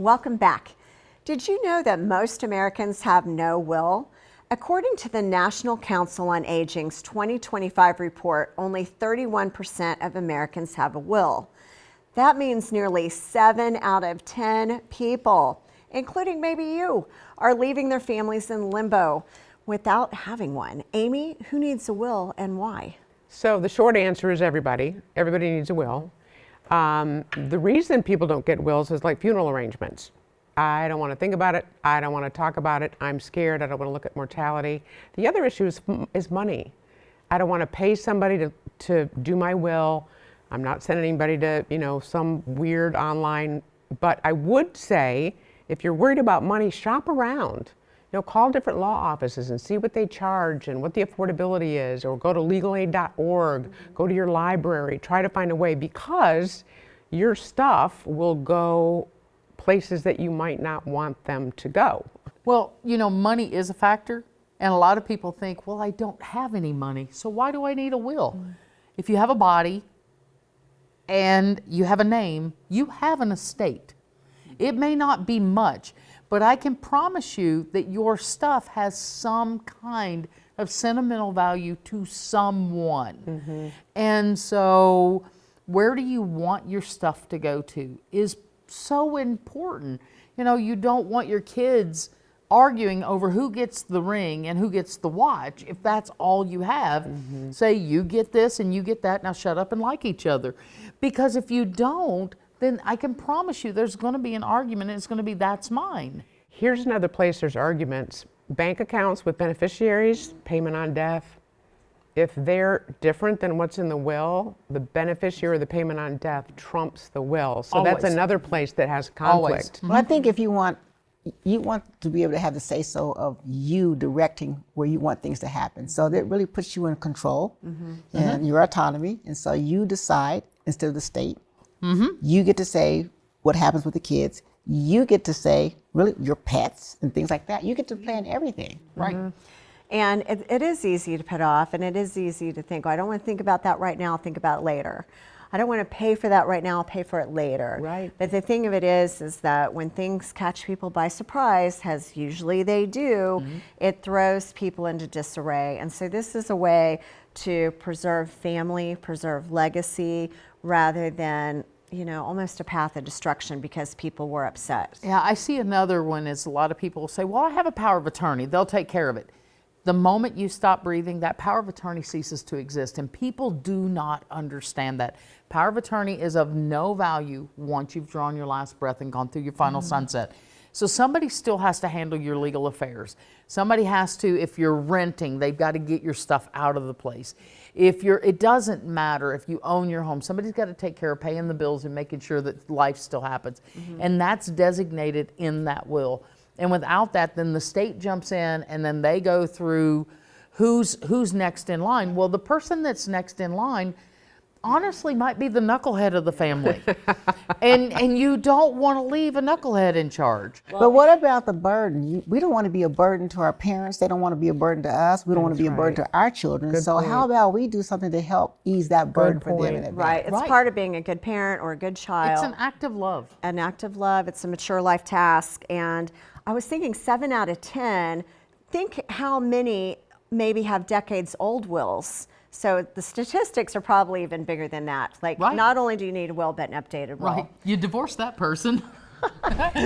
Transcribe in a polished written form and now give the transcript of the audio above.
Welcome back. Did you know that most Americans have no will? According to the National Council on Aging's 2025 report, only 31% of Americans have a will. That means nearly 7 out of 10 people, including maybe you, are leaving their families in limbo without having one. Amy, who needs a will and why? So the short answer is everybody. Everybody needs a will. The reason people don't get wills is like funeral arrangements. I don't want to think about it. I don't want to talk about it. I'm scared. I don't want to look at mortality. The other issue is money. I don't want to pay somebody to do my will. I'm not sending anybody to, some weird online. But I would say, if you're worried about money, shop around. Call different law offices and see what they charge and what the affordability is, or go to legalaid.org, go to your library, try to find a way, because your stuff will go places that you might not want them to go. Well, money is a factor, and a lot of people think, well, I don't have any money, so why do I need a will? If you have a body and you have a name, you have an estate. It may not be much, but I can promise you that your stuff has some kind of sentimental value to someone. Mm-hmm. And so where do you want your stuff to go to is so important. You don't want your kids arguing over who gets the ring and who gets the watch. If that's all you have, mm-hmm. say you get this and you get that, now shut up and like each other. Because if you don't, then I can promise you there's going to be an argument, and it's going to be, that's mine. Here's another place there's arguments. Bank accounts with beneficiaries, payment on death. If they're different than what's in the will, the beneficiary or the payment on death trumps the will. So Always. That's another place that has conflict. Mm-hmm. Well, I think if you want to be able to have the say-so of you directing where you want things to happen. So that really puts you in control mm-hmm. and mm-hmm. your autonomy. And so you decide instead of the state. Mm-hmm. You get to say what happens with the kids. You get to say, really, your pets and things like that. You get to plan everything. Right. Mm-hmm. And it is easy to put off, and it is easy to think, I don't want to think about that right now, I'll think about it later. I don't want to pay for that right now, I'll pay for it later. Right. But the thing of it is that when things catch people by surprise, as usually they do, mm-hmm. it throws people into disarray. And so this is a way to preserve family, preserve legacy, rather than almost a path of destruction because people were upset. Yeah, I see another one is a lot of people say, well, I have a power of attorney, they'll take care of it. The moment you stop breathing, that power of attorney ceases to exist, and people do not understand that. Power of attorney is of no value once you've drawn your last breath and gone through your final mm-hmm. sunset. So somebody still has to handle your legal affairs. Somebody has to, if you're renting, they've got to get your stuff out of the place. It doesn't matter if you own your home, somebody's got to take care of paying the bills and making sure that life still happens. Mm-hmm. And that's designated in that will. And without that, then the state jumps in and then they go through who's next in line. Well, the person that's next in line honestly might be the knucklehead of the family. and you don't want to leave a knucklehead in charge. But what about the burden? We don't want to be a burden to our parents. They don't want to be a burden to us. We don't want to be a burden to our children. Good so point. How about we do something to help ease that burden for them in advance? Right, it's part of being a good parent or a good child. It's an act of love. An act of love, it's a mature life task. And I was thinking 7 out of 10, think how many maybe have decades old wills. So the statistics are probably even bigger than that. Like, right. Not only do you need a will, but an updated will. Right, you divorce that person.